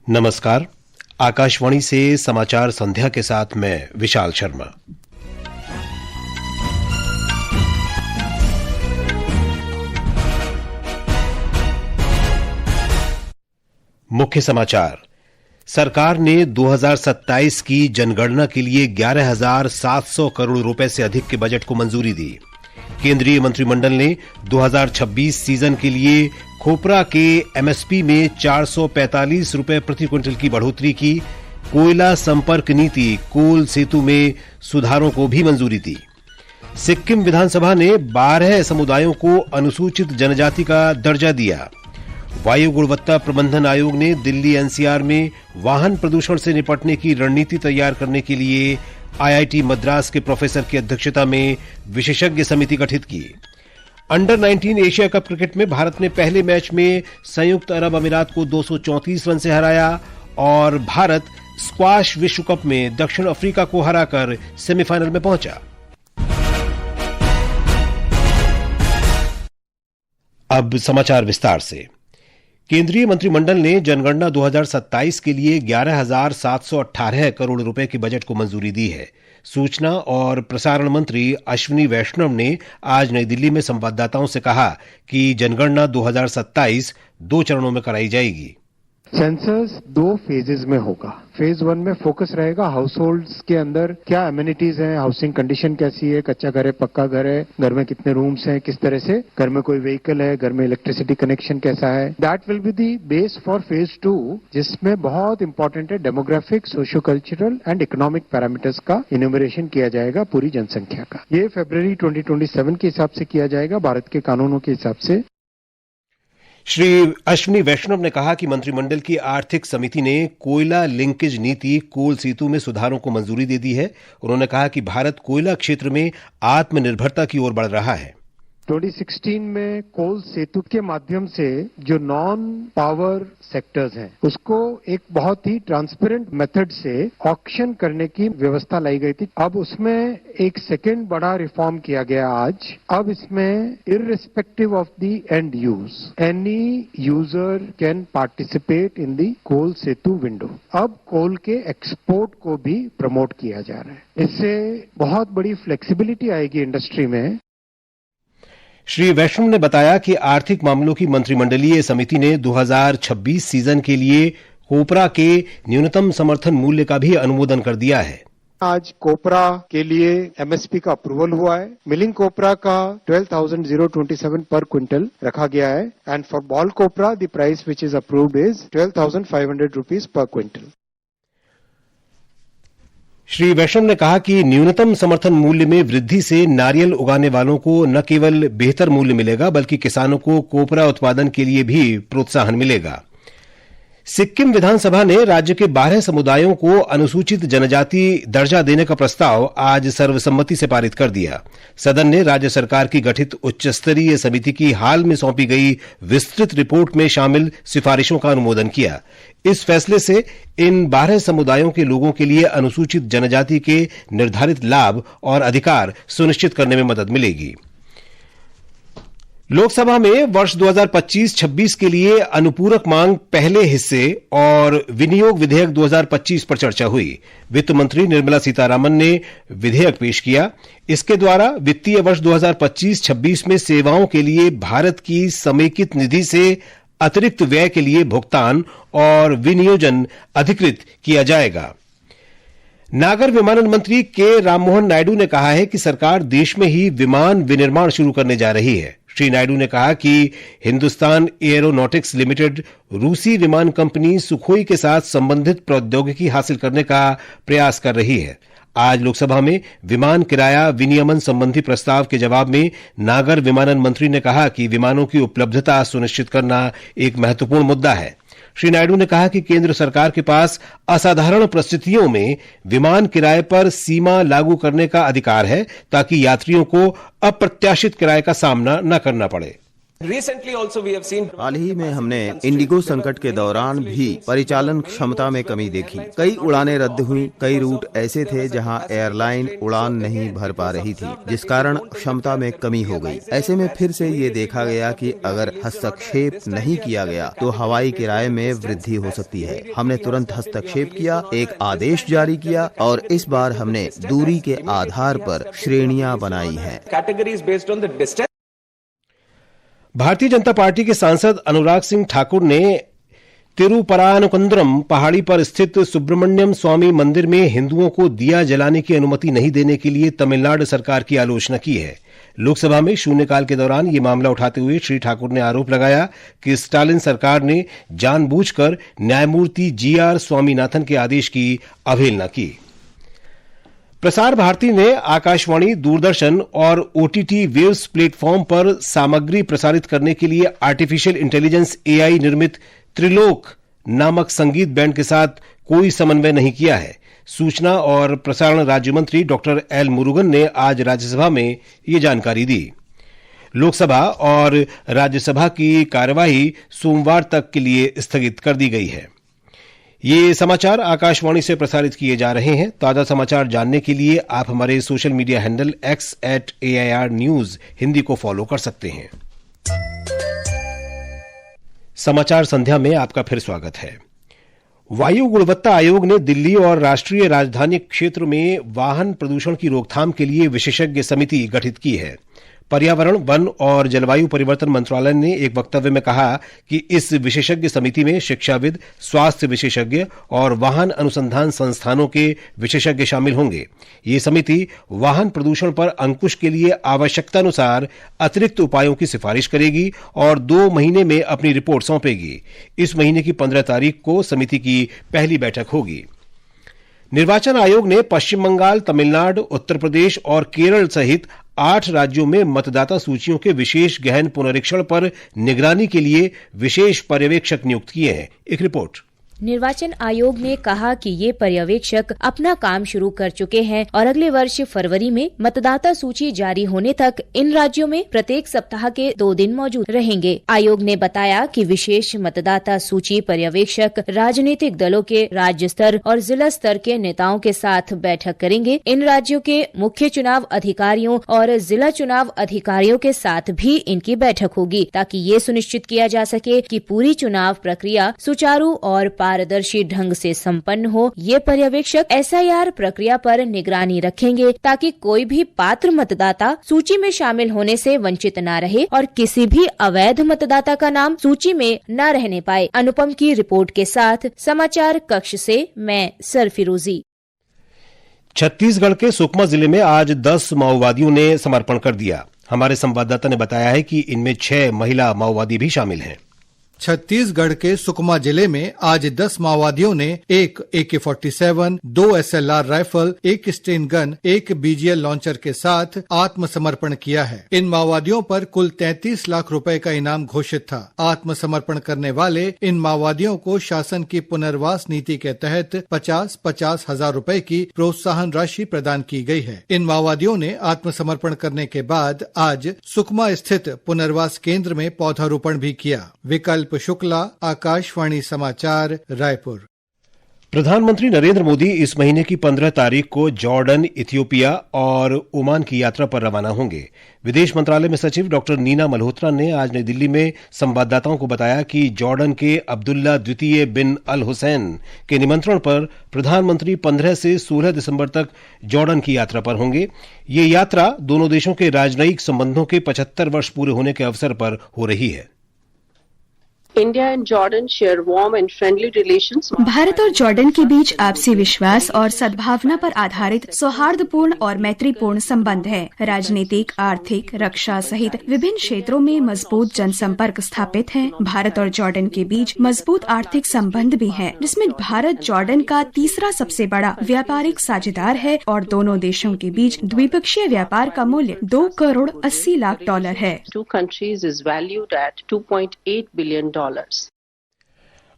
नमस्कार। आकाशवाणी से समाचार संध्या के साथ मैं विशाल शर्मा। मुख्य समाचार। सरकार ने 2027 की जनगणना के लिए 11,700 करोड़ रुपए से अधिक के बजट को मंजूरी दी। केंद्रीय मंत्रिमंडल ने 2026 सीजन के लिए खोपरा के एमएसपी में 445 रुपए प्रति क्विंटल की बढ़ोतरी की। कोयला संपर्क नीति कोल सेतु में सुधारों को भी मंजूरी दी। सिक्किम विधानसभा ने 12 समुदायों को अनुसूचित जनजाति का दर्जा दिया। वायु गुणवत्ता प्रबंधन आयोग ने दिल्ली एनसीआर में वाहन प्रदूषण से निपटने की रणनीति तैयार करने के लिए आईआईटी मद्रास के प्रोफेसर की अध्यक्षता में विशेषज्ञ समिति गठित की। अंडर 19 एशिया कप क्रिकेट में भारत ने पहले मैच में संयुक्त अरब अमीरात को 234 रन से हराया और भारत स्क्वाश विश्व कप में दक्षिण अफ्रीका को हराकर सेमीफाइनल में पहुंचा। अब समाचार विस्तार से। केंद्रीय मंत्रिमंडल ने जनगणना 2027 के लिए 11,718 करोड़ रुपए के बजट को मंजूरी दी है। सूचना और प्रसारण मंत्री अश्विनी वैष्णव ने आज नई दिल्ली में संवाददाताओं से कहा कि जनगणना 2027 2 चरणों में कराई जाएगी। सेंसस 2 फेजेस में होगा। फेज 1 में फोकस रहेगा हाउस होल्ड्स के अंदर क्या एमिनिटीज हैं, हाउसिंग कंडीशन कैसी है, कच्चा घर है, पक्का घर है, घर में कितने रूम्स हैं, किस तरह से घर में कोई व्हीकल है, घर में इलेक्ट्रिसिटी कनेक्शन कैसा है। That will be the base for phase 2, जिसमें बहुत इंपॉर्टेंट है demographic, socio cultural and economic parameters का इन्यूमरेशन किया जाएगा पूरी जनसंख्या का। ये फरवरी 2027 के हिसाब से किया जाएगा, भारत के कानूनों के हिसाब से। श्री अश्विनी वैष्णव ने कहा कि मंत्रिमंडल की आर्थिक समिति ने कोयला लिंकेज नीति कोल सेतु में सुधारों को मंजूरी दे दी है। उन्होंने कहा कि भारत कोयला क्षेत्र में आत्मनिर्भरता की ओर बढ़ रहा है। 2016 में कोल सेतु के माध्यम से जो नॉन पावर सेक्टर्स हैं उसको एक बहुत ही ट्रांसपेरेंट मेथड से ऑक्शन करने की व्यवस्था लाई गई थी। अब उसमें एक सेकंड बड़ा रिफॉर्म किया गया आज। अब इसमें irrespective of the end use any user can participate in the coal Setu window. अब कोल के एक्सपोर्ट को भी प्रमोट किया जा रहा है। इससे बहुत बड़ी फ्लेक्सिबिलिटी आएगी इंडस्ट्री में। श्री वैष्णव ने बताया कि आर्थिक मामलों की मंत्रिमंडलीय समिति ने 2026 सीजन के लिए कोपरा के न्यूनतम समर्थन मूल्य का भी अनुमोदन कर दिया है। आज कोपरा के लिए एमएसपी का अप्रूवल हुआ है। मिलिंग कोपरा का 12,027 पर क्विंटल रखा गया है and for ball copra the price which is approved is 12,500 rupees per quintal. Shri Vaishnaw ने कहा कि न्यूनतम समर्थन मूल्य में वृद्धि से नारियल उगाने वालों को न केवल बेहतर मूल्य मिलेगा बल्कि किसानों को कोपरा उत्पादन के लिए भी प्रोत्साहन मिलेगा। सिक्किम विधानसभा ने राज्य के 12 समुदायों को अनुसूचित जनजाति दर्जा देने का प्रस्ताव आज सर्वसम्मति से पारित कर दिया। सदन ने राज्य सरकार की गठित उच्च स्तरीय समिति की हाल में सौंपी गई विस्तृत रिपोर्ट में शामिल सिफारिशों का अनुमोदन किया। इस फैसले से इन 12 समुदायों के लोगों के लिए अनुसूचित जनजाति के निर्धारित लाभ और अधिकार सुनिश्चित करने में मदद मिलेगी। लोकसभा में वर्ष 2025-26 के लिए अनुपूरक मांग पहले हिस्से और विनियोग विधेयक 2025 पर चर्चा हुई। वित्त मंत्री निर्मला सीतारामन ने विधेयक पेश किया। इसके द्वारा वित्तीय वर्ष 2025-26 में सेवाओं के लिए भारत की समेकित निधि से अतिरिक्त व्यय के लिए भुगतान और विनियोजन अधिकृत किया जाएगा। नागर विमानन मंत्री के राममोहन नायडू ने कहा है कि सरकार देश में ही विमान विनिर्माण शुरू करने जा रही है। श्री नायडू ने कहा कि हिंदुस्तान एयरोनॉटिक्स लिमिटेड रूसी विमान कंपनी सुखोई के साथ संबंधित प्रौद्योगिकी हासिल करने का प्रयास कर रही है। आज लोकसभा में विमान किराया विनियमन संबंधी प्रस्ताव के जवाब में नागर विमानन मंत्री ने कहा कि विमानों की उपलब्धता सुनिश्चित करना एक महत्वपूर्ण मुद्दा है। श्री नायडू ने कहा कि केंद्र सरकार के पास असाधारण परिस्थितियों में विमान किराए पर सीमा लागू करने का अधिकार है ताकि यात्रियों को अप्रत्याशित किराए का सामना न करना पड़े। हाल ही में हमने इंडिगो संकट के दौरान भी परिचालन क्षमता में कमी देखी। कई उड़ानें रद्द हुई। कई रूट ऐसे थे जहां एयरलाइन उड़ान नहीं भर पा रही थी, जिस कारण क्षमता में कमी हो गई। ऐसे में फिर से ये देखा गया कि अगर हस्तक्षेप नहीं किया गया तो हवाई किराए में वृद्धि हो सकती है। हमने तुरंत हस्तक्षेप किया, एक आदेश जारी किया और इस बार हमने दूरी के आधार पर श्रेणियां बनाई हैं। भारतीय जनता पार्टी के सांसद अनुराग सिंह ठाकुर ने तिरुपरानकुंद्रम पहाड़ी पर स्थित सुब्रमण्यम स्वामी मंदिर में हिंदुओं को दिया जलाने की अनुमति नहीं देने के लिए तमिलनाडु सरकार की आलोचना की है। लोकसभा में शून्यकाल के दौरान ये मामला उठाते हुए श्री ठाकुर ने आरोप लगाया कि स्टालिन सरकार ने जानबूझकर न्यायमूर्ति जीआर स्वामीनाथन के आदेश की अवहेलना की। प्रसार भारती ने आकाशवाणी, दूरदर्शन और ओटीटी वेव्स प्लेटफॉर्म पर सामग्री प्रसारित करने के लिए आर्टिफिशियल इंटेलिजेंस एआई निर्मित त्रिलोक नामक संगीत बैंड के साथ कोई समन्वय नहीं किया है। सूचना और प्रसारण राज्य मंत्री डॉक्टर एल मुरुगन ने आज राज्यसभा में ये जानकारी दी। लोकसभा और राज्यसभा की कार्यवाही सोमवार तक के लिए स्थगित कर दी गई है। ये समाचार आकाशवाणी से प्रसारित किए जा रहे हैं। ताजा समाचार जानने के लिए आप हमारे social media handle x@AIR News Hindi को फॉलो कर सकते हैं। समाचार संध्या में आपका फिर स्वागत है। वायु गुणवत्ता आयोग ने दिल्ली और राष्ट्रीय राजधानी क्षेत्र में वाहन प्रदूषण की रोकथाम के लिए विशेषज्ञ समिति गठित की है। पर्यावरण, वन और जलवायु परिवर्तन मंत्रालय ने एक वक्तव्य में कहा कि इस विशेषज्ञ समिति में शिक्षाविद, स्वास्थ्य विशेषज्ञ और वाहन अनुसंधान संस्थानों के विशेषज्ञ शामिल होंगे। ये समिति वाहन प्रदूषण पर अंकुश के लिए आवश्यकतानुसार अतिरिक्त उपायों की सिफारिश करेगी और 2 महीने में अपनी रिपोर्ट सौंपेगी। इस महीने की 15 तारीख को समिति की पहली बैठक होगी। निर्वाचन आयोग ने पश्चिम बंगाल, तमिलनाडु, उत्तर प्रदेश और केरल सहित 8 राज्यों में मतदाता सूचियों के विशेष गहन पुनरीक्षण पर निगरानी के लिए विशेष पर्यवेक्षक नियुक्त किए हैं। एक रिपोर्ट। निर्वाचन आयोग ने कहा कि ये पर्यवेक्षक अपना काम शुरू कर चुके हैं और अगले वर्ष फरवरी में मतदाता सूची जारी होने तक इन राज्यों में प्रत्येक सप्ताह के 2 दिन मौजूद रहेंगे। आयोग ने बताया कि विशेष मतदाता सूची पर्यवेक्षक राजनीतिक दलों के राज्य स्तर और जिला स्तर के नेताओं के साथ बैठक करेंगे। इन राज्यों के मुख्य चुनाव अधिकारियों और जिला चुनाव अधिकारियों के साथ भी इनकी बैठक होगी ताकि ये सुनिश्चित किया जा सके कि पूरी चुनाव प्रक्रिया सुचारू और पारदर्शी ढंग से संपन्न हो। ये पर्यवेक्षक एसआईआर प्रक्रिया पर निगरानी रखेंगे ताकि कोई भी पात्र मतदाता सूची में शामिल होने से वंचित न रहे और किसी भी अवैध मतदाता का नाम सूची में न रहने पाए। अनुपम की रिपोर्ट के साथ समाचार कक्ष से मैं सरफिरोजी। छत्तीसगढ़ के सुकमा जिले में आज 10 माओवादियों ने समर्पण कर दिया। हमारे संवाददाता ने बताया है कि इनमें 6 महिला माओवादी भी शामिल हैं। छत्तीसगढ़ के सुकमा जिले में आज 10 माओवादियों ने एक AK-47, 2 SLR rifle, 1 Sten gun, 1 BGL launcher के साथ आत्मसमर्पण किया है। इन माओवादियों पर कुल 33 लाख रुपए का इनाम घोषित था। आत्मसमर्पण करने वाले इन माओवादियों को शासन की पुनर्वास नीति के तहत 50-50 हजार रुपए की प्रोत्साहन राशि प्रदान की गई है। इन माओवादियों ने आत्मसमर्पण करने के बाद आज सुकमा स्थित पुनर्वास केंद्र में पौधारोपण भी किया। विकल्प शुक्ला, आकाशवाणी समाचार, रायपुर। प्रधानमंत्री नरेंद्र मोदी इस महीने की 15 तारीख को जॉर्डन, इथियोपिया और ओमान की यात्रा पर रवाना होंगे। विदेश मंत्रालय में सचिव डॉक्टर नीना मल्होत्रा ने आज नई दिल्ली में संवाददाताओं को बताया कि जॉर्डन के अब्दुल्ला द्वितीय बिन अल हुसैन के निमंत्रण पर प्रधानमंत्री 15 से 16 दिसंबर तक जॉर्डन की यात्रा पर होंगे। ये यात्रा दोनों देशों के राजनयिक संबंधों के 75 वर्ष पूरे होने के अवसर पर हो रही है। India and Jordan share warm and friendly relations. Bharat और जॉर्डन के बीच आपसी विश्वास और सद्भावना पर आधारित सौहार्दपूर्ण और मैत्रीपूर्ण संबंध है। राजनीतिक, आर्थिक, रक्षा सहित विभिन्न क्षेत्रों में मजबूत जनसंपर्क स्थापित है। भारत और जॉर्डन के बीच मजबूत आर्थिक संबंध भी है, जिसमें भारत जॉर्डन का तीसरा सबसे बड़ा व्यापारिक साझेदार है और दोनों देशों के बीच द्विपक्षीय व्यापार का मूल्य $2 करोड़ 80 लाख है। Two countries is valued at $2.8 billion.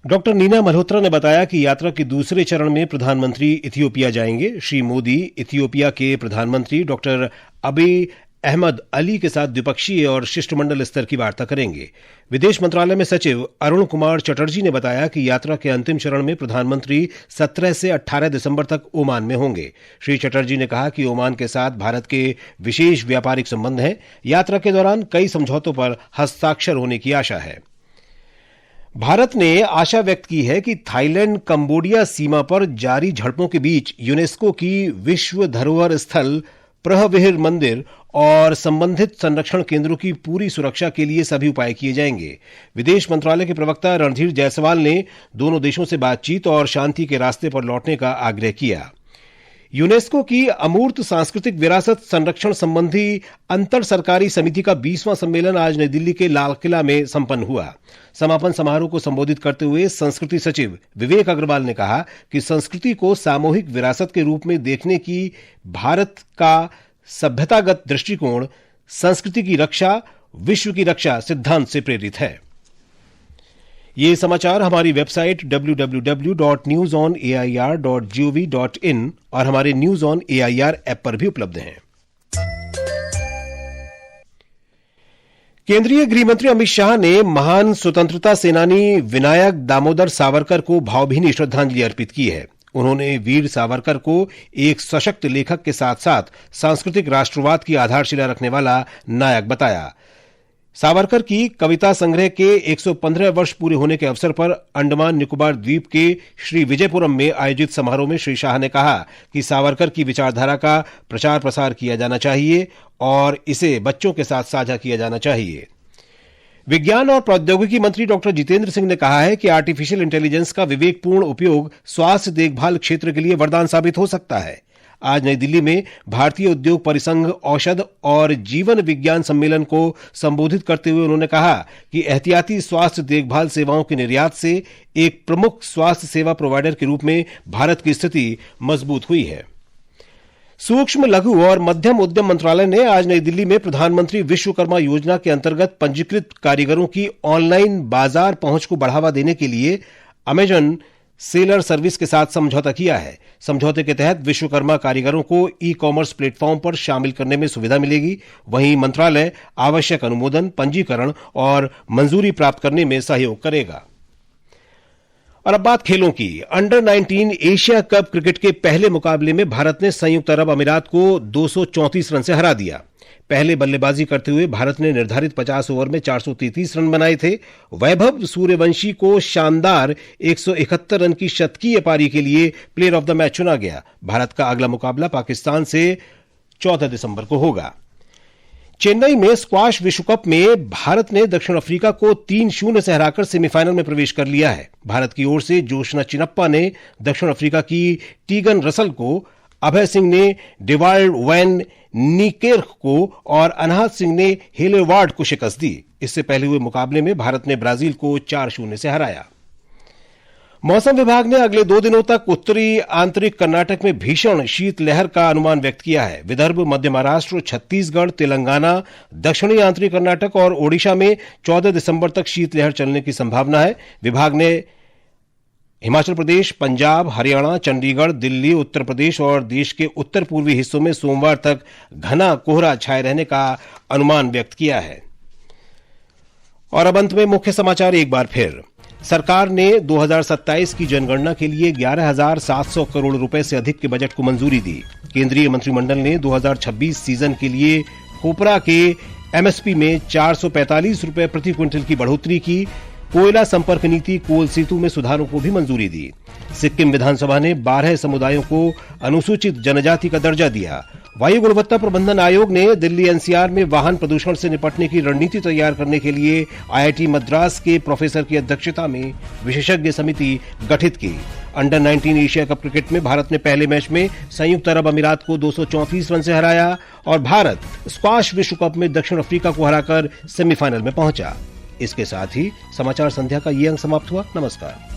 Doctor Neena Malhotra ने बताया कि यात्रा के दूसरे चरण में प्रधानमंत्री इथियोपिया जाएंगे। श्री मोदी इथियोपिया के प्रधानमंत्री डॉक्टर अबी अहमद अली के साथ द्विपक्षीय और शिष्टमंडल स्तर की वार्ता करेंगे। विदेश मंत्रालय में सचिव अरुण कुमार चटर्जी ने बताया कि यात्रा के अंतिम चरण में प्रधानमंत्री 17 से 18 दिसंबर तक ओमान में होंगे। श्री चटर्जी ने कहा कि ओमान के साथ भारत के विशेष व्यापारिक संबंध हैं। यात्रा के दौरान कई समझौतों पर हस्ताक्षर होने की आशा है। भारत ने आशा व्यक्त की है कि थाईलैंड कंबोडिया सीमा पर जारी झड़पों के बीच यूनेस्को की विश्व धरोहर स्थल प्रहविहिर मंदिर और संबंधित संरक्षण केंद्रों की पूरी सुरक्षा के लिए सभी उपाय किए जाएंगे। विदेश मंत्रालय के प्रवक्ता रणधीर जायसवाल ने दोनों देशों से बातचीत और शांति के रास्ते पर लौटने का आग्रह किया। यूनेस्को की अमूर्त सांस्कृतिक विरासत संरक्षण संबंधी अंतर सरकारी समिति का 20वां सम्मेलन आज नई दिल्ली के लाल किला में संपन्न हुआ। समापन समारोह को संबोधित करते हुए संस्कृति सचिव विवेक अग्रवाल ने कहा कि संस्कृति को सामूहिक विरासत के रूप में देखने की भारत का सभ्यतागत दृष्टिकोण संस्कृति की रक्षा, विश्व की रक्षा सिद्धांत से प्रेरित है। ये समाचार हमारी वेबसाइट www.newsonair.gov.in और हमारे न्यूज ऑन एआईआर ऐप पर भी उपलब्ध हैं। केंद्रीय गृह मंत्री अमित शाह ने महान स्वतंत्रता सेनानी विनायक दामोदर सावरकर को भावभीनी श्रद्धांजलि अर्पित की है। उन्होंने वीर सावरकर को एक सशक्त लेखक के साथ साथ सांस्कृतिक राष्ट्रवाद की आधारशिला रखने वाला नायक बताया। सावरकर की कविता संग्रह के 115 वर्ष पूरे होने के अवसर पर अंडमान निकोबार द्वीप के श्री विजयपुरम में आयोजित समारोह में श्री शाह ने कहा कि सावरकर की विचारधारा का प्रचार प्रसार किया जाना चाहिए और इसे बच्चों के साथ साझा किया जाना चाहिए। विज्ञान और प्रौद्योगिकी मंत्री डॉक्टर जितेंद्र सिंह ने कहा है कि आर्टिफिशियल इंटेलिजेंस का विवेकपूर्ण उपयोग स्वास्थ्य देखभाल क्षेत्र के लिए वरदान साबित हो सकता है। आज नई दिल्ली में भारतीय उद्योग परिसंघ औषध और जीवन विज्ञान सम्मेलन को संबोधित करते हुए उन्होंने कहा कि एहतियाती स्वास्थ्य देखभाल सेवाओं के निर्यात से एक प्रमुख स्वास्थ्य सेवा प्रोवाइडर के रूप में भारत की स्थिति मजबूत हुई है। सूक्ष्म, लघु और मध्यम उद्यम मंत्रालय ने आज नई दिल्ली में प्रधानमंत्री विश्वकर्मा योजना के अंतर्गत पंजीकृत कारीगरों की ऑनलाइन बाजार पहुंच को बढ़ावा देने के लिए अमेजन सेलर सर्विस के साथ समझौता किया है। समझौते के तहत विश्वकर्मा कारीगरों को ई कॉमर्स प्लेटफॉर्म पर शामिल करने में सुविधा मिलेगी। वहीं मंत्रालय आवश्यक अनुमोदन, पंजीकरण और मंजूरी प्राप्त करने में सहयोग करेगा। और अब बात खेलों की। अंडर 19 एशिया कप क्रिकेट के पहले मुकाबले में भारत ने संयुक्त अरब अमीरात को 234 रन से हरा दिया। पहले बल्लेबाजी करते हुए भारत ने निर्धारित 50 ओवर में 433 रन बनाए थे। वैभव सूर्यवंशी को शानदार 171 रन की शतकीय पारी के लिए प्लेयर ऑफ द मैच चुना गया। भारत का अगला मुकाबला पाकिस्तान से 14 दिसंबर को होगा। चेन्नई में स्क्वाश विश्व कप में भारत ने दक्षिण अफ्रीका को 3-0 से हराकर सेमीफाइनल में प्रवेश कर लिया है। भारत की ओर से जोशना चिनप्पा ने दक्षिण अफ्रीका की टीगन रसल को, अभय सिंह ने डेवाल्ड वैन नीकेर्क को और अनहत सिंह ने हेलेवार्ड को शिकस्त दी। इससे पहले हुए मुकाबले में भारत ने ब्राजील को 4-0 से हराया। मौसम विभाग ने अगले 2 दिनों तक उत्तरी आंतरिक कर्नाटक में भीषण शीतलहर का अनुमान व्यक्त किया है। विदर्भ, मध्य महाराष्ट्र, छत्तीसगढ़, तेलंगाना, दक्षिणी आंतरिक कर्नाटक और ओडिशा में 14 दिसंबर तक शीतलहर चलने की संभावना है। विभाग ने हिमाचल प्रदेश, पंजाब, हरियाणा, चंडीगढ़, दिल्ली, उत्तर प्रदेश और देश के उत्तर पूर्वी हिस्सों में सोमवार तक घना कोहरा छाए रहने का अनुमान व्यक्त किया है। और अब अंत में मुख्य समाचार एक बार फिर। सरकार ने 2027 की जनगणना के लिए 11,700 करोड़ रुपए से अधिक के बजट को मंजूरी दी। केंद्रीय मंत्रिमंडल ने 2026 सीजन के लिए कोपरा के एमएसपी में 445 रुपए प्रति क्विंटल की बढ़ोतरी की। कोयला संपर्क नीति कोल सेतु में सुधारों को भी मंजूरी दी। सिक्किम विधानसभा ने 12 समुदायों को अनुसूचित जनजाति का दर्जा दिया। वायु गुणवत्ता प्रबंधन आयोग ने दिल्ली एनसीआर में वाहन प्रदूषण से निपटने की रणनीति तैयार करने के लिए आईआईटी मद्रास के प्रोफेसर की अध्यक्षता में विशेषज्ञ समिति गठित की। अंडर 19 एशिया कप क्रिकेट में भारत ने पहले मैच में संयुक्त अरब अमीरात को 234 रन से हराया और भारत स्क्वाश विश्व कप में दक्षिण अफ्रीका को हराकर सेमीफाइनल में पहुंचा। इसके साथ ही समाचार संध्या का ये अंक समाप्त हुआ। नमस्कार।